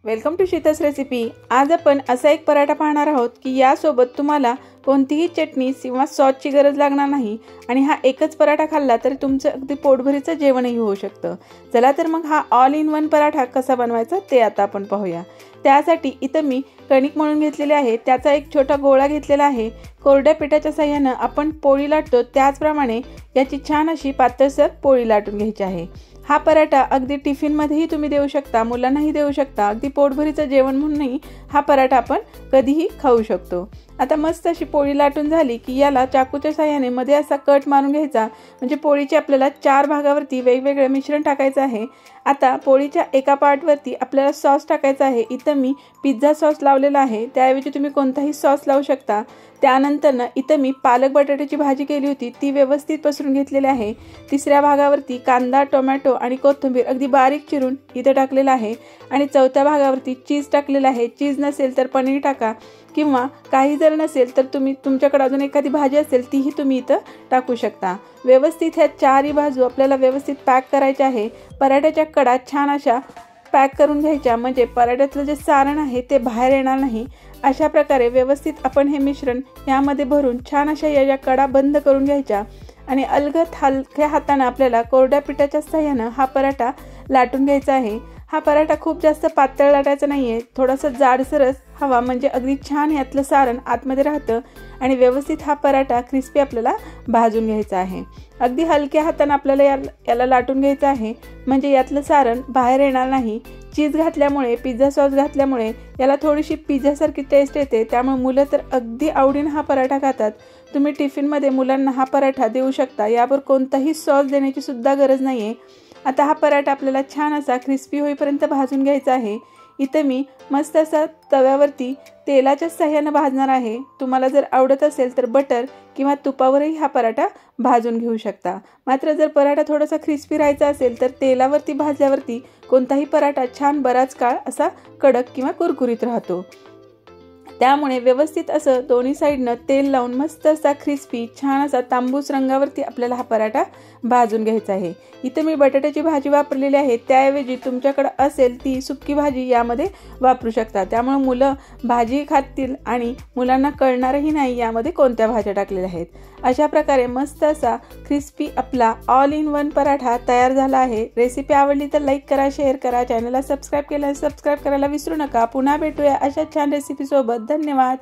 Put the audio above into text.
Welcome to शीतस recipe. आज आपण असा एक पराठा पाहणार आहोत की यासोबत तुम्हाला कोणतीही चटणी किंवा सॉसची गरज लागणार नाही आणि हा एकच पराठा खाल्ला तरी तुमचं अगदी पोटभरीचं जेवणही होऊ शकतं। चला तर मग हा ऑल इन वन पराठा कसा बनवायचा ते आता आपण पाहूया। त्यासाठी इथं मी कणिक मळून घेतलेले आहे, त्याचा एक छोटा गोळा घेतलेला आहे। कोरड्या पिठाच्या साहाय्याने आपण पोळी लाटतो त्याचप्रमाणे याची छान अशी पातळसर पोळी लाटून घ्यायची आहे। हा पराठा अगदी टिफिन मध्येही तुम्ही देऊ शकता, मुलांनाही देऊ शकता, अगदी पोटभरीचं जेवण म्हणूनही हा पराठा आपण कधीही खाऊ शकतो। आता मस्त अशी पोळी लाटून झाली की याला चाकूच्या साहाय्याने मध्ये असा कट मारून घ्यायचा, म्हणजे पोळीचे आपल्याला 4 भागावरती वेगवेगळे मिश्रण टाकायचं आहे। आता पोळीच्या एका पार्टवरती आपल्याला सॉस टाकायचा आहे। इथं मी पिझ्झा सॉस लावलेला आहे, त्याऐवजी तुम्ही कोणताही सॉस लावू शकता। त्यानंतर इथं मी पालक बटाट्याची भाजी केली होती, ती व्यवस्थित पसरून घेतलेली आहे। तिसऱ्या भागावरती कांदा, टोमॅटो आणि कोथिंबीर अगदी बारीक चिरून इथे टाकलेला आहे आणि चौथ्या भागावरती चीज टाकलेला आहे। चीज नसेल तर पनीर टाका, किंवा काही जर नसेल तर तुम्ही तुमच्याकडे अजून एखादी भाजी असेल तीही तुम्ही इथं टाकू शकता। व्यवस्थित ह्या 4ही बाजू आपल्याला व्यवस्थित पॅक करायच्या आहे। पराठ्याच्या कडा छान अशा पॅक करून घ्यायच्या, म्हणजे पराठ्यातलं जे सारण आहे ते बाहेर येणार नाही। अशा प्रकारे व्यवस्थित आपण हे मिश्रण यामध्ये भरून छान अशा या कडा बंद करून घ्यायच्या आणि अलगद हलक्या हाताने आपल्याला कोरड्या पिठाच्या साहाय्याने हा पराठा लाटून घ्यायचा आहे। हा पराठा खूप जास्त पातळ लाटायचा नाहीये, थोडासा जाडसरच हवा, म्हणजे अगदी छान यातलं सारण आतमध्ये राहतं आणि व्यवस्थित हा पराठा क्रिस्पी आपल्याला भाजून घ्यायचा आहे। अगदी हलक्या हाताने आपल्याला याला लाटून घ्यायचं आहे, म्हणजे यातलं सारण बाहेर येणार नाही। चीज घातल्यामुळे, पिझ्झा सॉस घातल्यामुळे याला थोडीशी पिझ्झासारखी टेस्ट येते, त्यामुळे मुलं तर अगदी आवडीने हा पराठा खातात। तुम्ही टिफिनमध्ये मुलांना हा पराठा देऊ शकता, यावर कोणताही सॉस देण्याची सुद्धा गरज नाहीये। आता हा पराठा आपल्याला छान असा क्रिस्पी होईपर्यंत भाजून घ्यायचा आहे। इथे मी मस्त असा तव्यावरती तेलाच्या साहाय्याने भाजणार आहे। तुम्हाला जर आवडत असेल तर बटर किंवा तुपावरही हा पराठा भाजून घेऊ शकता। मात्र जर पराठा थोडासा क्रिस्पी राहायचा असेल तर तेलावरती भाजल्यावरती कोणताही पराठा छान बराच काळ असा कडक किंवा कुरकुरीत राहतो। त्यामुळे व्यवस्थित असं दोन्ही साइडनं तेल लावून मस्त असा क्रिस्पी छान असा तांबूस रंगावरती आपल्याला हा पराठा भाजून घ्यायचा आहे। इथे मी बटाट्याची भाजी वापरलेली आहे, त्याऐवजी तुमच्याकडे असेल ती सुक्की भाजी यामध्ये वापरू शकता। त्यामुळे मुलं भाजी खातील आणि मुलांना कळणारही नाही यामध्ये कोणत्या भाज्या टाकलेल्या आहेत। अशा प्रकारे मस्त असा क्रिस्पी आपला ऑल इन वन पराठा तयार झाला आहे। रेसिपी आवडली तर लाईक करा, शेअर करा, चॅनलला सबस्क्राईब करायला विसरू नका। पुन्हा भेटूया अशा छान रेसिपी सोबत। धन्यवाद।